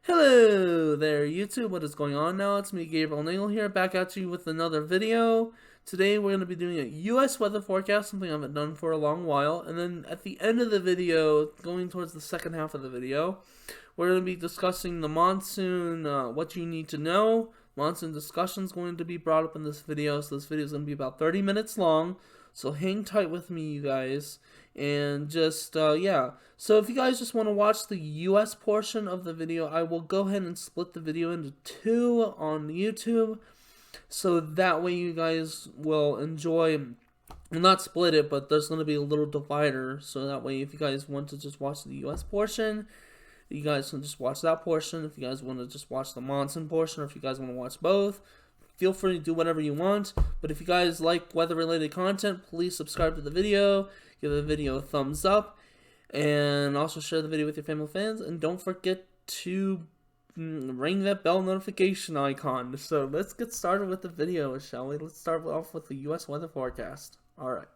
Hello there, YouTube. What is going on now? It's me, Gabriel Nagle here, back at you with another video. Today we're going to be doing a U.S. weather forecast, something I haven't done for a long while. And then at the end of the video, going towards the second half of the video, we're going to be discussing the monsoon, what you need to know. Monsoon discussion is going to be brought up in this video, so this video is going to be about 30 minutes long. So hang tight with me, you guys. And just, yeah. So if you guys just want to watch the US portion of the video, I will go ahead and split the video into two on YouTube. So that way you guys will enjoy, well, not split it, but there's going to be a little divider. So that way if you guys want to just watch the US portion, you guys can just watch that portion. If you guys want to just watch the monsoon portion, or if you guys want to watch both, feel free to do whatever you want. But if you guys like weather-related content, please subscribe to the video, give the video a thumbs up, and also share the video with your family and friends. And don't forget to ring that bell notification icon. So let's get started with the video, shall we? Let's start off with the U.S. weather forecast. Alright.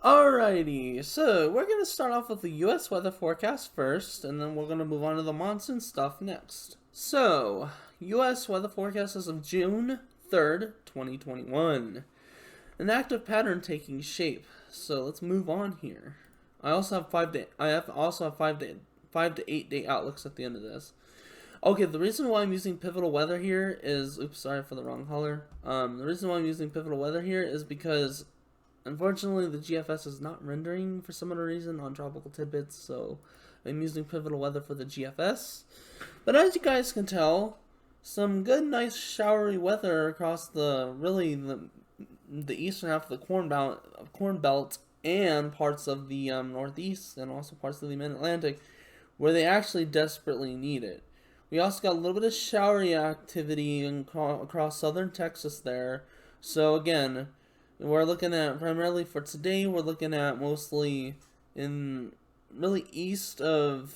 Alrighty, so we're going to start off with the U.S. weather forecast first, and then we're going to move on to the monsoon stuff next. So, U.S. weather forecast as of June 3rd, 2021. An active pattern taking shape. So let's move on here. I also have 5 to 8 day outlooks at the end of this. Okay, the reason why I'm using pivotal weather here is, oops, sorry for the wrong color. The reason why I'm using pivotal weather here is because unfortunately, the GFS is not rendering for some other reason on tropical tidbits, so I'm using pivotal weather for the GFS. But as you guys can tell, some good, nice, showery weather across the eastern half of the Corn Belt and parts of the Northeast and also parts of the Mid-Atlantic, where they actually desperately need it. We also got a little bit of showery activity across southern Texas there. So again, we're looking at, primarily for today, we're looking at mostly in really east of,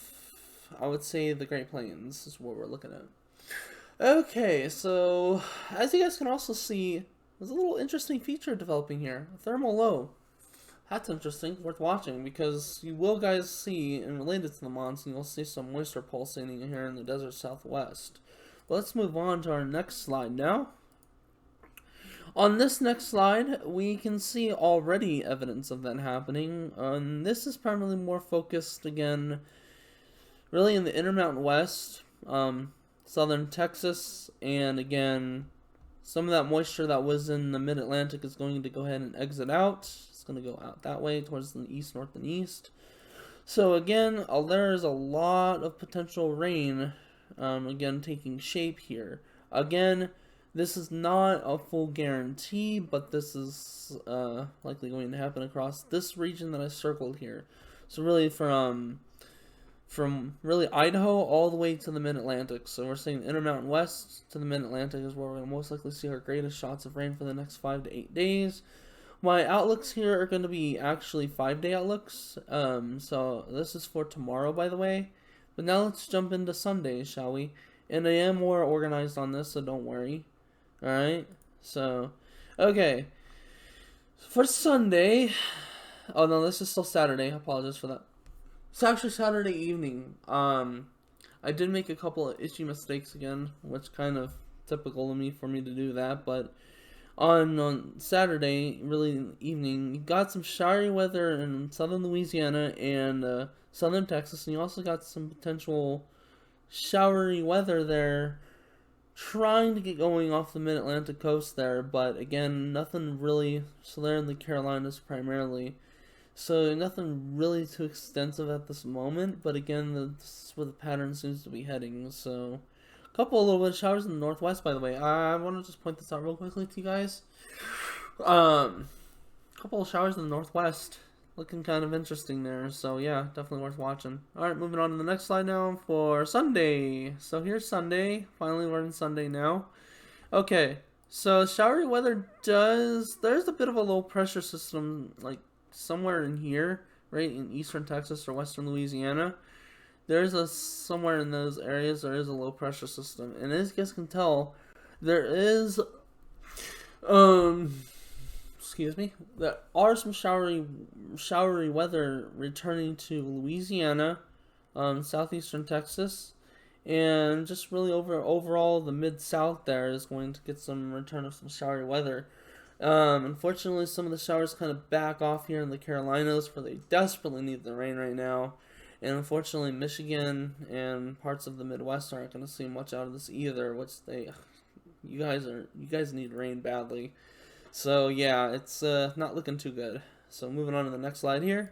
I would say, the Great Plains is what we're looking at. Okay, so as you guys can also see, there's a little interesting feature developing here, a thermal low. That's interesting, worth watching, because you will guys see, and related to the monsoon, you'll see some moisture pulsating here in the desert southwest. But let's move on to our next slide now. On this next slide, we can see already evidence of that happening. This is primarily more focused, again, really in the Intermountain West, southern Texas, and again, some of that moisture that was in the Mid-Atlantic is going to go ahead and exit out. It's going to go out that way towards the east, north, and east. So again, there is a lot of potential rain, again, taking shape here. Again, this is not a full guarantee, but this is likely going to happen across this region that I circled here. So really from really Idaho all the way to the Mid-Atlantic. So we're saying the Intermountain West to the Mid-Atlantic is where we're going to most likely see our greatest shots of rain for the next 5 to 8 days. My outlooks here are going to be actually 5-day outlooks. So this is for tomorrow, by the way. But now let's jump into Sunday, shall we? And I am more organized on this, so don't worry. Alright, so, okay, for Sunday, oh no, this is still Saturday, I apologize for that. It's actually Saturday evening. I did make a couple of issue mistakes again, which kind of typical of me for me to do that, but on Saturday, really in the evening, you got some showery weather in southern Louisiana and southern Texas, and you also got some potential showery weather there, trying to get going off the Mid-Atlantic coast there, but again, nothing really, so they're in the Carolinas primarily, so nothing really too extensive at this moment, but again, this is where the pattern seems to be heading. So a couple of little bit of showers in the northwest, by the way. I want to just point this out real quickly to you guys. Couple of showers in the northwest, looking kind of interesting there, so yeah, definitely worth watching. Alright, moving on to the next slide now for Sunday. So here's Sunday. Finally, we're in Sunday now. Okay, so showery weather there's a bit of a low pressure system, like somewhere in here, right in eastern Texas or western Louisiana. Somewhere in those areas, there is a low pressure system. And as you guys can tell, there is excuse me, there are some showery weather returning to Louisiana, southeastern Texas, and just really overall the mid-south there is going to get some return of some showery weather. Unfortunately, some of the showers kind of back off here in the Carolinas, where they desperately need the rain right now. And unfortunately, Michigan and parts of the Midwest aren't going to see much out of this either, which you guys need rain badly. So yeah, it's not looking too good. So moving on to the next slide here.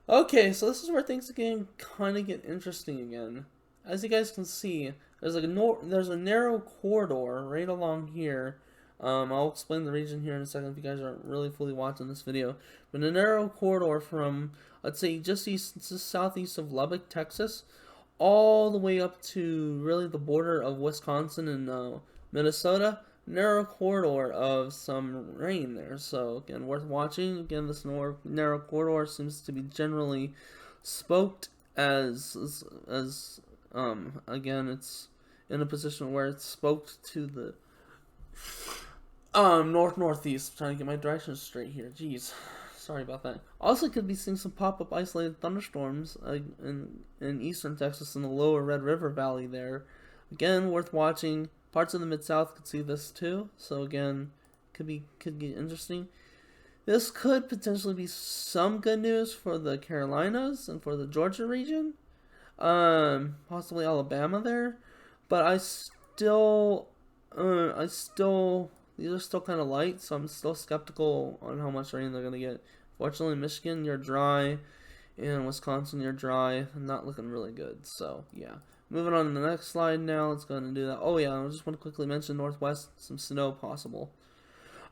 Okay, so this is where things kind of get interesting again. As you guys can see, there's a narrow corridor right along here. I'll explain the region here in a second if you guys aren't really fully watching this video. But a narrow corridor from, let's say, just southeast of Lubbock, Texas, all the way up to really the border of Wisconsin and Minnesota. Narrow corridor of some rain there. So again, worth watching. Again, this narrow corridor seems to be generally spoked as again, it's in a position where it's spoked to the northeast. I'm trying to get my directions straight here. Jeez, sorry about that. Also, could be seeing some pop-up isolated thunderstorms in eastern Texas in the lower Red River Valley there. Again, worth watching. Parts of the Mid-South could see this too. So again, could get interesting. This could potentially be some good news for the Carolinas and for the Georgia region. Possibly Alabama there. But these are still kind of light, so I'm still skeptical on how much rain they're going to get. Fortunately, Michigan, you're dry, and Wisconsin, you're dry. Not looking really good, so yeah. Moving on to the next slide now, let's go ahead and do that. Oh yeah, I just want to quickly mention Northwest, some snow possible.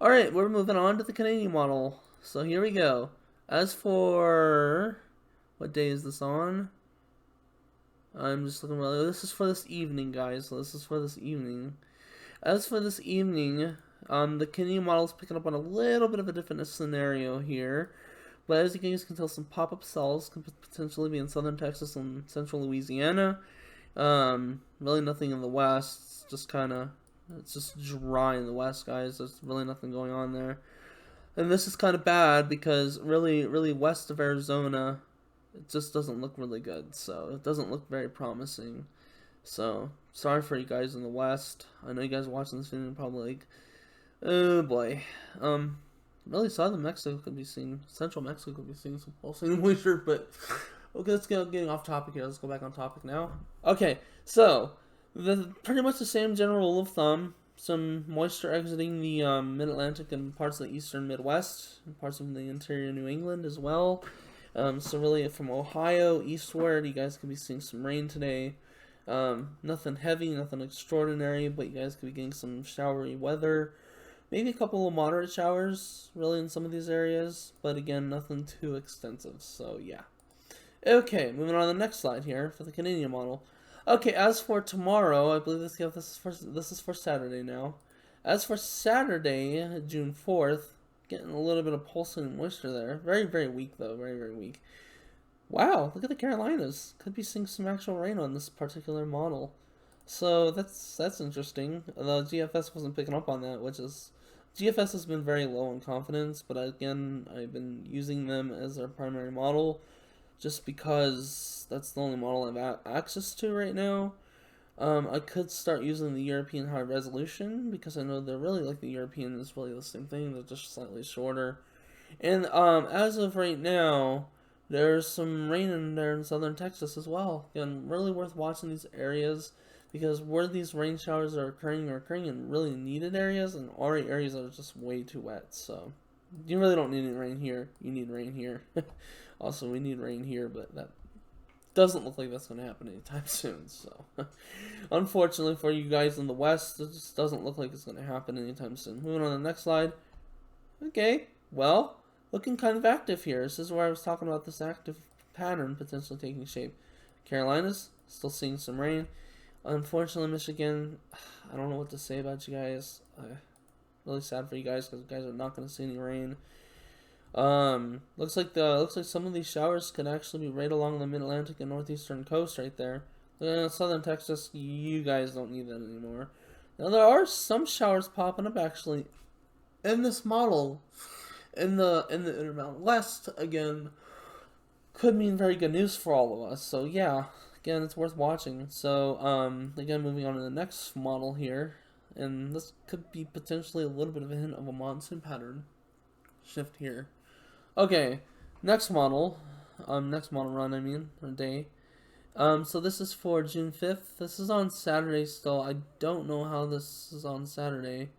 Alright, we're moving on to the Canadian model. So here we go. As for, what day is this on? I'm just looking really, this is for this evening, guys, so this is for this evening. As for this evening, the Canadian model is picking up on a little bit of a different scenario here. But as you guys can tell, some pop-up cells could potentially be in southern Texas and central Louisiana. Really nothing in the west. It's just dry in the west, guys. There's really nothing going on there. And this is kind of bad because really west of Arizona, it just doesn't look really good. So it doesn't look very promising. So sorry for you guys in the west. I know you guys watching this video probably like, oh boy. Really southern Mexico could be seeing, central Mexico could be seeing some pulsating moisture, but okay, let's get getting off topic here. Let's go back on topic now. Okay, so pretty much the same general rule of thumb. Some moisture exiting the mid-Atlantic and parts of the eastern Midwest, and parts of the interior New England as well. So really from Ohio eastward, you guys could be seeing some rain today. Nothing heavy, nothing extraordinary, but you guys could be getting some showery weather. Maybe a couple of moderate showers, really, in some of these areas, but again, nothing too extensive, so yeah. Okay, moving on to the next slide here for the Canadian model. Okay, as for tomorrow, I believe this is for Saturday now. As for Saturday, June 4th, getting a little bit of pulsing moisture there. Very, very weak, though, very, very weak. Wow, look at the Carolinas. Could be seeing some actual rain on this particular model. So that's interesting. Although GFS wasn't picking up on that, which is... GFS has been very low in confidence, but again, I've been using them as our primary model just because that's the only model I have access to right now. I could start using the European high resolution because I know they're really like the European is really the same thing, they're just slightly shorter. And as of right now, there's some rain in there in southern Texas as well. Again, really worth watching these areas, because where these rain showers are occurring in really needed areas and already areas that are just way too wet. So you really don't need any rain here. You need rain here. Also, we need rain here, but that doesn't look like that's going to happen anytime soon. So unfortunately for you guys in the West, it just doesn't look like it's going to happen anytime soon. Moving on to the next slide. Okay, well, looking kind of active here. This is where I was talking about this active pattern potentially taking shape. Carolinas, still seeing some rain. Unfortunately, Michigan, I don't know what to say about you guys. Really sad for you guys because you guys are not going to see any rain. Looks like some of these showers could actually be right along the Mid-Atlantic and northeastern coast right there. Southern Texas, you guys don't need that anymore. Now there are some showers popping up actually And this model in the Intermountain West again could mean very good news for all of us. So yeah, again, it's worth watching. So again, moving on to the next model here, and this could be potentially a little bit of a hint of a monsoon pattern shift here. Okay, next model run, I mean, or day. So this is for June 5th. This is on Saturday still. I don't know how this is on Saturday.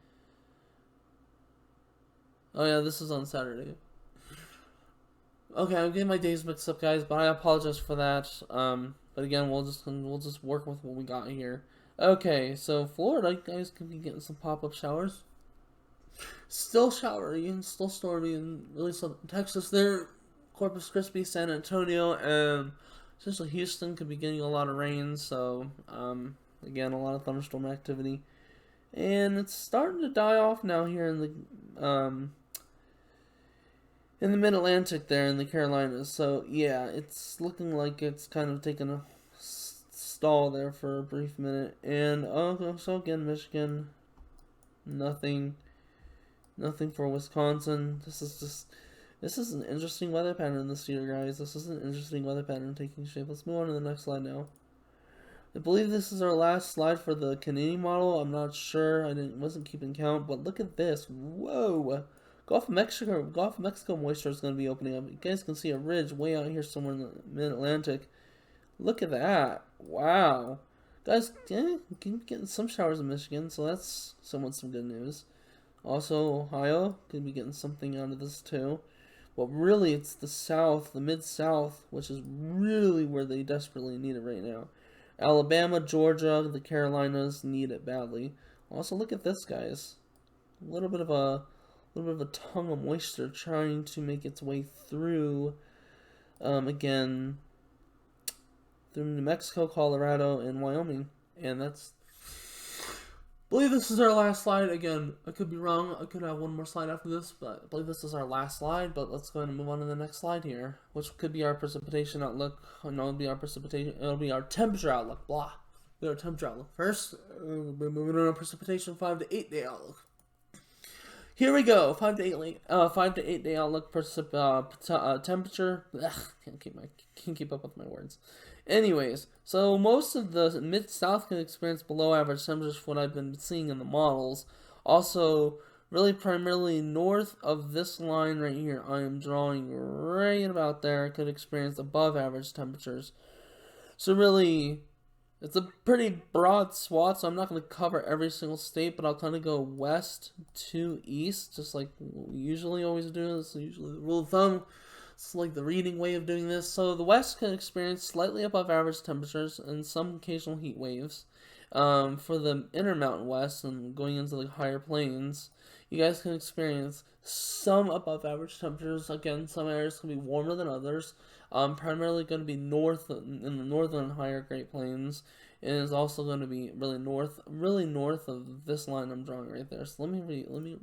Oh yeah, this is on Saturday. Okay, I'm getting my days mixed up, guys, but I apologize for that. But again, we'll just work with what we got here. Okay, so Florida, you guys could be getting some pop-up showers. Still showery and still stormy in really southern Texas there. Corpus Christi, San Antonio, and essentially Houston could be getting a lot of rain. So again, a lot of thunderstorm activity, and it's starting to die off now here in the Mid-Atlantic there in the Carolinas. So yeah, it's looking like it's kind of taken a stall there for a brief minute. And so again, Michigan, nothing for Wisconsin. This is an interesting weather pattern this year, guys. This is an interesting weather pattern taking shape. Let's move on to the next slide now. I believe this is our last slide for the Canadian model. I'm not sure. Wasn't keeping count, but look at this. Whoa! Gulf of Mexico moisture is going to be opening up. You guys can see a ridge way out here somewhere in the Mid-Atlantic. Look at that. Wow. Guys, yeah, getting some showers in Michigan, so that's somewhat some good news. Also, Ohio could be getting something out of this too. But really, it's the South, the Mid-South, which is really where they desperately need it right now. Alabama, Georgia, the Carolinas need it badly. Also, look at this, guys. A little bit of a tongue of moisture trying to make its way through, again, through New Mexico, Colorado, and Wyoming. And that's, I believe this is our last slide. Again, I could be wrong. I could have one more slide after this, but I believe this is our last slide. But let's go ahead and move on to the next slide here, which could be our precipitation outlook. No, it'll be our temperature outlook. Blah. It'll be our temperature outlook. First, we'll be moving on to precipitation 5 to 8 day outlook. Here we go. 5 to 8 day outlook temperature. Ugh, can't keep up with my words. Anyways, so most of the Mid-South can experience below average temperatures from what I've been seeing in the models. Also, really primarily north of this line right here, I am drawing right about there, could experience above average temperatures. So really, it's a pretty broad swath, so I'm not going to cover every single state, but I'll kind of go west to east, just like we usually always do. This is usually the rule of thumb. It's like the reading way of doing this. So the west can experience slightly above average temperatures and some occasional heat waves. For the Intermountain West and going into the higher plains, you guys can experience some above average temperatures. Again, some areas can be warmer than others. Primarily going to be north in the northern higher Great Plains, and is also going to be really north of this line I'm drawing right there. So let me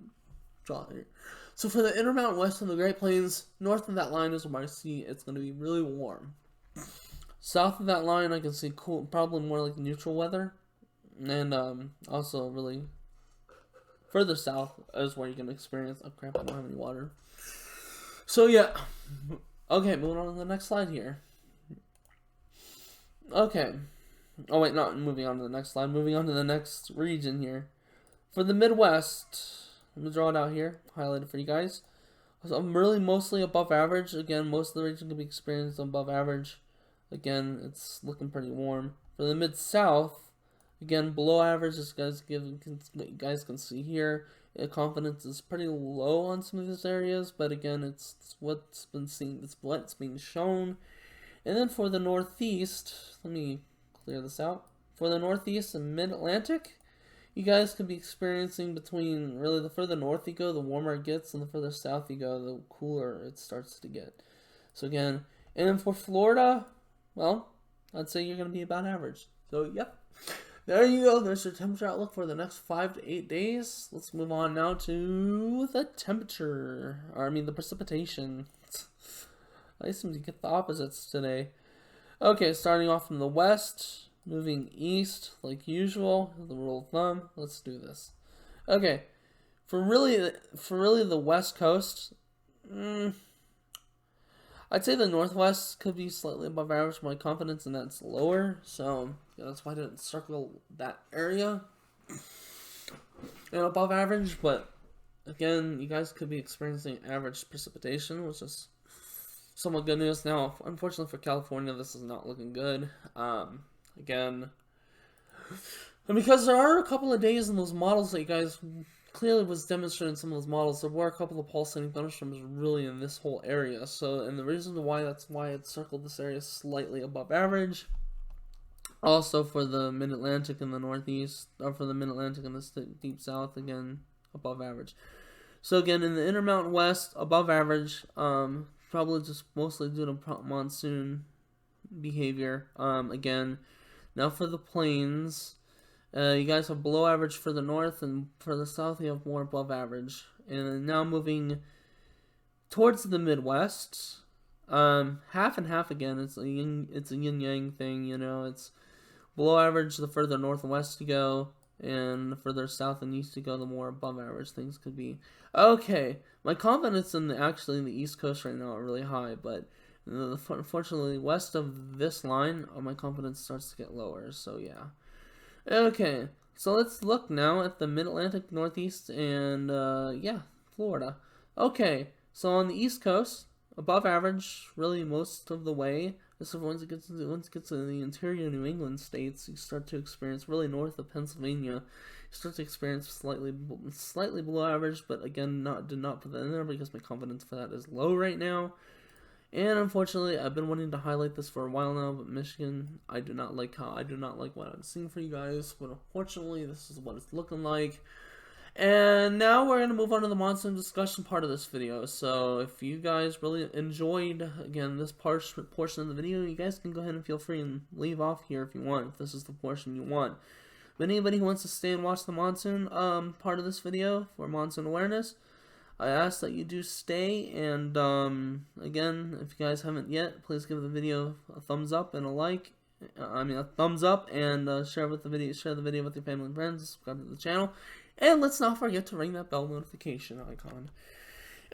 draw it here. So for the Intermountain West and the Great Plains, north of that line is where I see it's going to be really warm. South of that line, I can see cool, probably more like neutral weather, and also really further south is where you can experience. Oh crap! I don't have any water. So yeah. Okay, moving on to the next slide here. Okay. Oh wait, not moving on to the next slide. Moving on to the next region here. For the Midwest, let me draw it out here, highlighted for you guys. So I'm really mostly above average. Again, most of the region can be experienced above average. Again, it's looking pretty warm. For the Mid-South, again, below average, as you guys can see here. Confidence is pretty low on some of these areas, but again, it's what's been seen, it's what's being shown. And then for the Northeast, let me clear this out. For the Northeast and Mid-Atlantic, you guys could be experiencing between, really, the further north you go, the warmer it gets, and the further south you go, the cooler it starts to get. So again, and then for Florida, well, I'd say you're going to be about average. So, yep. There you go. There's your temperature outlook for the next 5 to 8 days. Let's move on now to the temperature. The precipitation. I seem to get the opposites today. Okay, starting off from the west, moving east like usual. The rule of thumb. Let's do this. Okay. for really the West Coast, I'd say the Northwest could be slightly above average. My confidence in that's lower, so that's why I didn't circle that area above average. But again, you guys could be experiencing average precipitation, which is somewhat good news. Now, unfortunately for California, this is not looking good. Again, and because there are a couple of days in those models that you guys clearly was demonstrated in some of those models, there were a couple of pulsating thunderstorms really in this whole area. So, and the reason why that's why it circled this area slightly above average. Also for the Mid-Atlantic and the Northeast, or for the Mid-Atlantic and the Deep South, again, above average. So again, in the Intermountain West, above average, probably just mostly due to monsoon behavior. Again, now for the plains, you guys have below average for the north, and for the south you have more above average. And now moving towards the Midwest, half and half again. It's a yin-yang thing, it's below average the further northwest you go, and the further south and east you go, the more above average things could be. Okay, my confidence in the East Coast right now are really high, but unfortunately west of this line, my confidence starts to get lower, so yeah. Okay, so let's look now at the Mid-Atlantic, Northeast, and Florida. Okay, so on the East Coast, above average, really most of the way. This is once it gets to the interior New England states, you start to experience really north of Pennsylvania. You start to experience slightly below average, but again, did not put that in there because my confidence for that is low right now. And unfortunately, I've been wanting to highlight this for a while now, but Michigan, I do not like what I'm seeing for you guys, but unfortunately, this is what it's looking like. And now we're going to move on to the monsoon discussion part of this video. So if you guys really enjoyed, again, this portion of the video, you guys can go ahead and feel free and leave off here if you want, if this is the portion you want. But anybody who wants to stay and watch the monsoon part of this video for monsoon awareness, I ask that you do stay, and again, if you guys haven't yet, please give the video a thumbs up and a thumbs up, and share the video with your family and friends, subscribe to the channel, and let's not forget to ring that bell notification icon.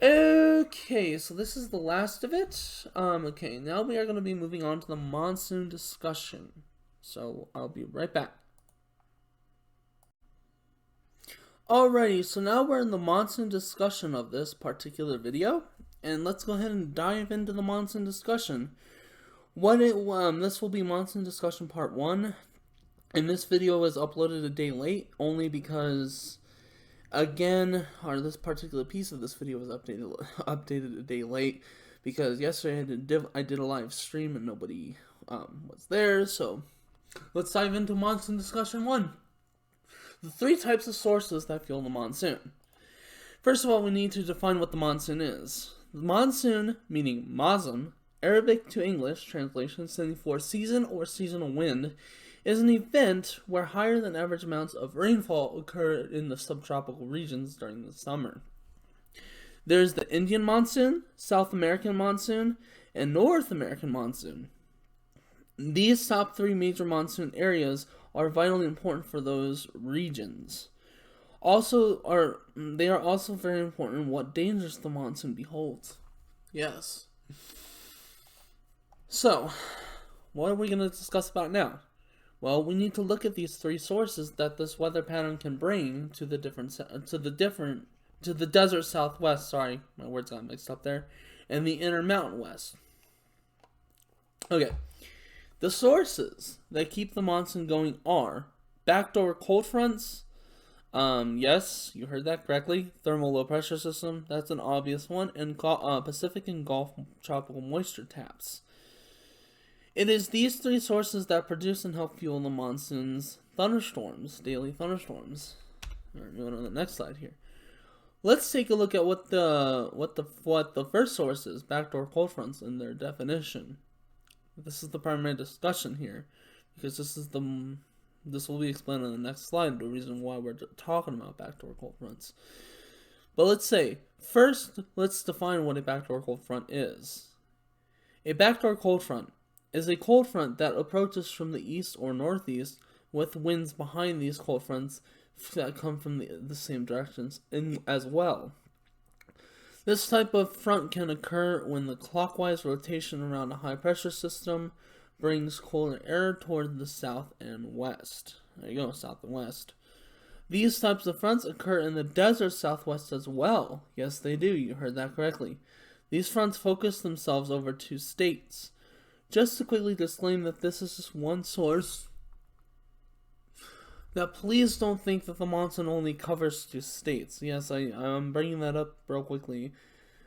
Okay, so this is the last of it. Okay, now we are going to be moving on to the monsoon discussion, so I'll be right back. Alrighty, so now we're in the monsoon discussion of this particular video, and let's go ahead and dive into the monsoon discussion. This will be monsoon discussion part 1, and this video was uploaded a day late, only because, again, this particular piece of this video was updated a day late, because yesterday I did a live stream and nobody was there, so let's dive into monsoon discussion 1. The 3 types of sources that fuel the monsoon. First of all, we need to define what the monsoon is. The monsoon, meaning mazan, Arabic to English translation standing for season or seasonal wind, is an event where higher than average amounts of rainfall occur in the subtropical regions during the summer. There's the Indian monsoon, South American monsoon, and North American monsoon. These top 3 major monsoon areas are vitally important for those regions. They are also very important in what dangers the monsoon beholds. Yes. So, what are we going to discuss about now? Well, we need to look at these 3 sources that this weather pattern can bring to the desert Southwest. Sorry, my words got mixed up there, and the Intermountain West. Okay. The sources that keep the monsoon going are backdoor cold fronts. Yes, you heard that correctly. Thermal low pressure system, that's an obvious one. And Pacific and Gulf tropical moisture taps. It is these 3 sources that produce and help fuel the monsoon's thunderstorms, daily thunderstorms. Alright, moving on to the next slide here. Let's take a look at what the first source is, backdoor cold fronts, and their definition. This is the primary discussion here, because this will be explained on the next slide, the reason why we're talking about backdoor cold fronts. But let's define what a backdoor cold front is. A backdoor cold front is a cold front that approaches from the east or northeast, with winds behind these cold fronts that come from the same directions as well. This type of front can occur when the clockwise rotation around a high-pressure system brings colder air toward the south and west. There you go, south and west. These types of fronts occur in the desert southwest as well. Yes, they do. You heard that correctly. These fronts focus themselves over 2 states. Just to quickly disclaim that this is just one source. Now, please don't think that the monsoon only covers 2 states. Yes, I'm bringing that up real quickly.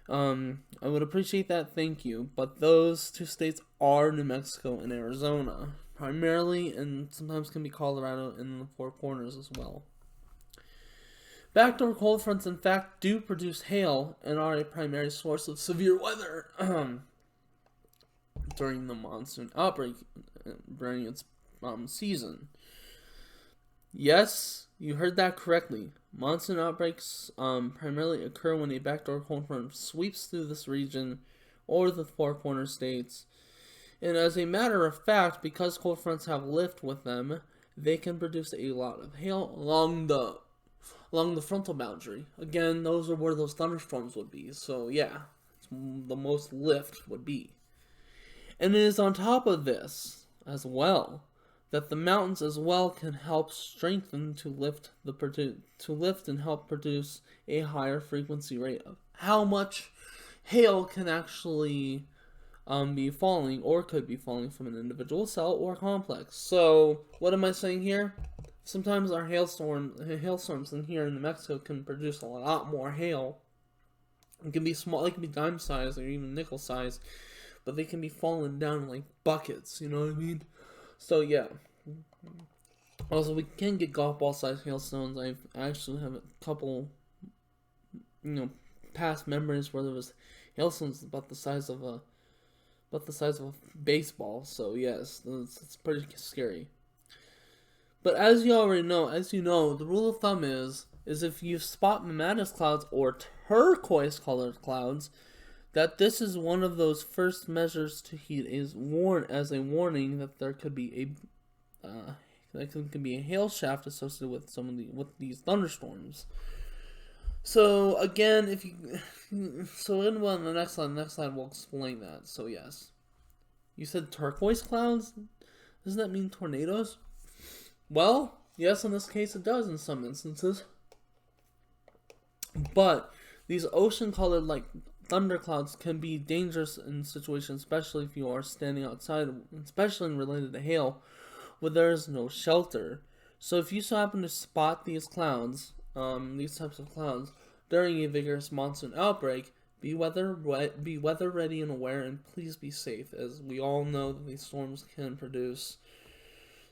I would appreciate that, thank you. But those 2 states are New Mexico and Arizona, primarily, and sometimes can be Colorado and the Four Corners as well. Backdoor cold fronts, in fact, do produce hail and are a primary source of severe weather during the monsoon outbreak, during its season. Yes, you heard that correctly. Monsoon outbreaks primarily occur when a backdoor cold front sweeps through this region or the Four Corner states. And as a matter of fact, because cold fronts have lift with them, they can produce a lot of hail along the frontal boundary. Again, those are where those thunderstorms would be. So yeah, the most lift would be. And it is on top of this as well that the mountains as well can help strengthen to lift and help produce a higher frequency rate of how much hail can actually be falling or could be falling from an individual cell or complex. So what am I saying here? Sometimes our hailstorms in here in New Mexico can produce a lot more hail. It can be small, it can be dime size or even nickel size, but they can be falling down like buckets, you know what I mean? So yeah. Also, we can get golf ball sized hailstones. I actually have a couple, past memories where there was hailstones about the size of a baseball. So yes, it's pretty scary. But as you already know, the rule of thumb is if you spot mammatus clouds or turquoise colored clouds, that this is one of those first measures to heed as a warning that there could be a hail shaft associated with these thunderstorms. So again, in the next slide we'll explain that. So yes, you said turquoise clouds. Doesn't that mean tornadoes? Well, yes, in this case it does in some instances. But these ocean-colored like thunderclouds can be dangerous in situations, especially if you are standing outside, especially related to hail, where there is no shelter. So if you so happen to spot these clouds, these types of clouds, during a vigorous monsoon outbreak, be weather ready and aware, and please be safe, as we all know that these storms can produce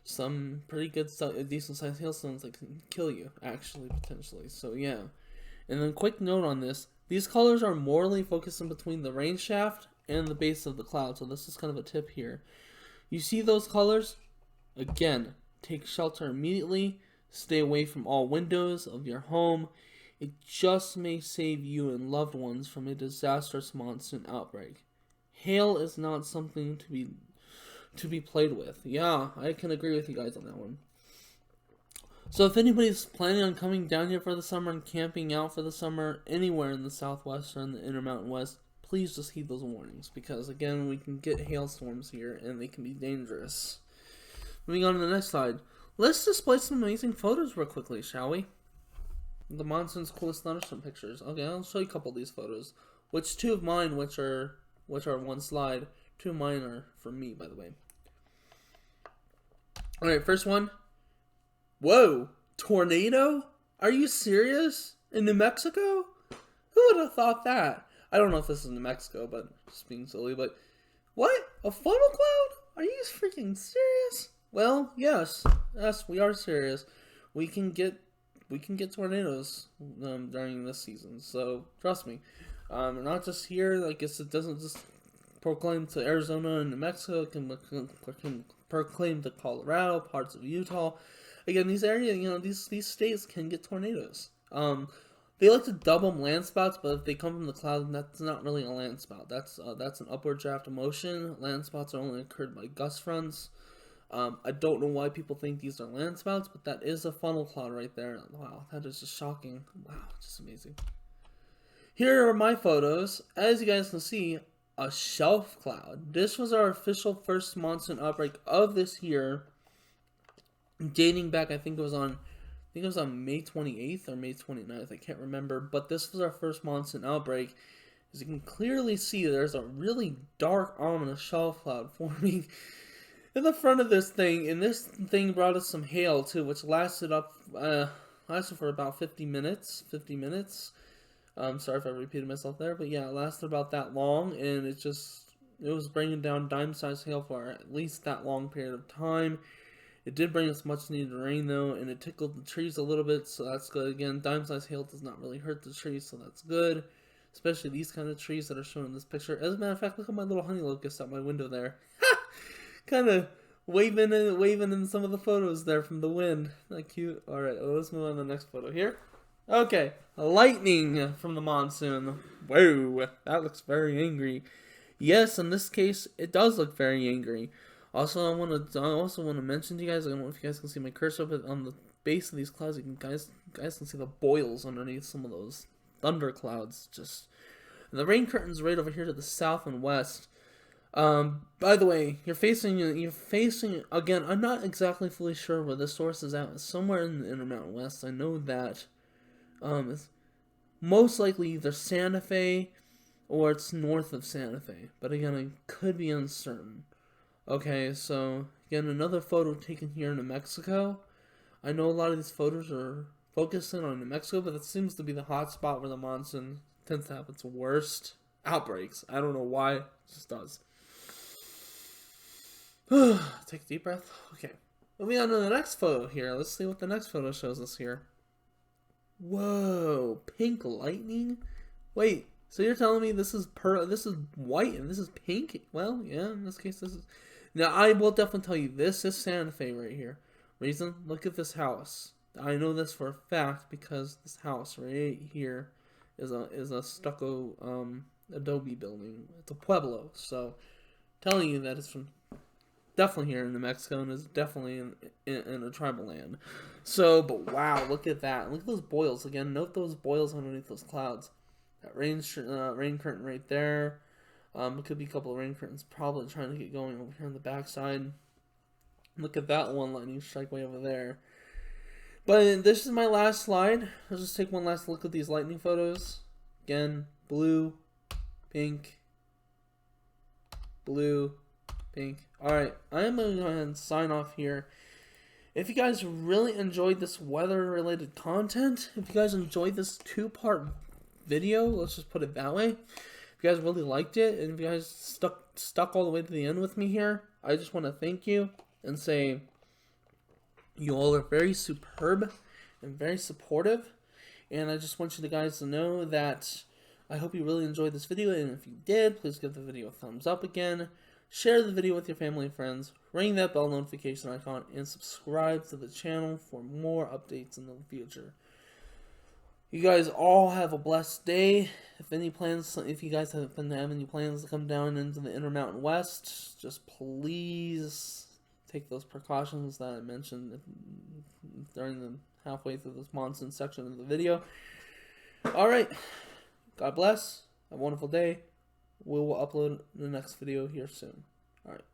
some pretty good, decent-sized hailstones that can kill you, actually, potentially. So yeah. And then quick note on this, these colors are morally focused in between the rain shaft and the base of the cloud, so this is kind of a tip here. You see those colors? Again, take shelter immediately, stay away from all windows of your home. It just may save you and loved ones from a disastrous monsoon outbreak. Hail is not something to be played with. Yeah, I can agree with you guys on that one. So if anybody's planning on coming down here for the summer and camping out for the summer anywhere in the Southwest or in the Intermountain West, please just heed those warnings, because again, we can get hailstorms here and they can be dangerous. Moving on to the next slide. Let's display some amazing photos real quickly, shall we? The monsoon's coolest thunderstorm pictures. Okay, I'll show you a couple of these photos. Which two of mine, which are one slide, two of mine are from me, by the way. Alright, first one. Whoa! Tornado? Are you serious? In New Mexico? Who would have thought that? I don't know if this is New Mexico, but just being silly, but what? A funnel cloud? Are you freaking serious? Well, yes, we are serious. We can get tornadoes during this season, so trust me. Not just here. Like it doesn't just proclaim to Arizona and New Mexico. It can proclaim to Colorado, parts of Utah. Again, these areas, these states can get tornadoes. They like to dub them land spouts, but if they come from the cloud, that's not really a land spout. That's an upward draft of motion. Land spouts are only occurred by gust fronts. I don't know why people think these are landspouts, but that is a funnel cloud right there. Wow, that is just shocking. Wow, just amazing. Here are my photos. As you guys can see, a shelf cloud. This was our official first monsoon outbreak of this year, dating back, I think it was on May 28th or May 29th, I can't remember, but this was our first monsoon outbreak. As you can clearly see, there's a really dark, ominous shelf cloud forming in the front of this thing, and this thing brought us some hail too, which lasted for about 50 minutes. Sorry if I repeated myself there, but yeah, it lasted about that long, and it was bringing down dime-sized hail for at least that long period of time. It did bring us much needed rain though, and it tickled the trees a little bit, so that's good. Again, dime-sized hail does not really hurt the trees, so that's good. Especially these kind of trees that are shown in this picture. As a matter of fact, look at my little honey locust out my window there. Kind of waving in some of the photos there from the wind. Not cute? Alright, well, let's move on to the next photo here. Okay, lightning from the monsoon. Whoa, that looks very angry. Yes, in this case, it does look very angry. Also, I also want to mention to you guys, I don't know if you guys can see my cursor, but on the base of these clouds, you guys can see the boils underneath some of those thunder clouds. And the rain curtain's right over here to the south and west. By the way, you're facing again. I'm not exactly fully sure where this source is at. It's somewhere in the Intermountain West. I know that. It's most likely either Santa Fe or it's north of Santa Fe. But again, I could be uncertain. Okay, so again, another photo taken here in New Mexico. I know a lot of these photos are focusing on New Mexico, but it seems to be the hot spot where the monsoon tends to have its worst outbreaks. I don't know why, it just does. Take a deep breath. Okay, moving on to the next photo here. Let's see what the next photo shows us here. Whoa, pink lightning? Wait, so you're telling me this is white and this is pink? Well, yeah, in this case this is. Now I will definitely tell you this is Santa Fe right here. Reason? Look at this house. I know this for a fact because this house right here is a stucco adobe building. It's a pueblo, so telling you that it's from definitely here in New Mexico and is definitely in a tribal land. So, but wow, look at that! Look at those boils again. Note those boils underneath those clouds. That rain curtain right there. It could be a couple of rain curtains probably trying to get going over here on the backside. Look at that one lightning strike way over there. But this is my last slide. Let's just take one last look at these lightning photos. Again, blue, pink, blue, pink. Alright, I am going to go ahead and sign off here. If you guys really enjoyed this weather-related content, if you guys enjoyed this two-part video, let's just put it that way. If you guys really liked it, and if you guys stuck all the way to the end with me here, I just want to thank you and say you all are very superb and very supportive. And I just want you guys to know that I hope you really enjoyed this video, and if you did, please give the video a thumbs up again. Share the video with your family and friends, ring that bell notification icon, and subscribe to the channel for more updates in the future. You guys all have a blessed day. If you guys have any plans to come down into the Intermountain West, just please take those precautions that I mentioned during the halfway through this monsoon section of the video. Alright, God bless, have a wonderful day. We will upload the next video here soon. Alright.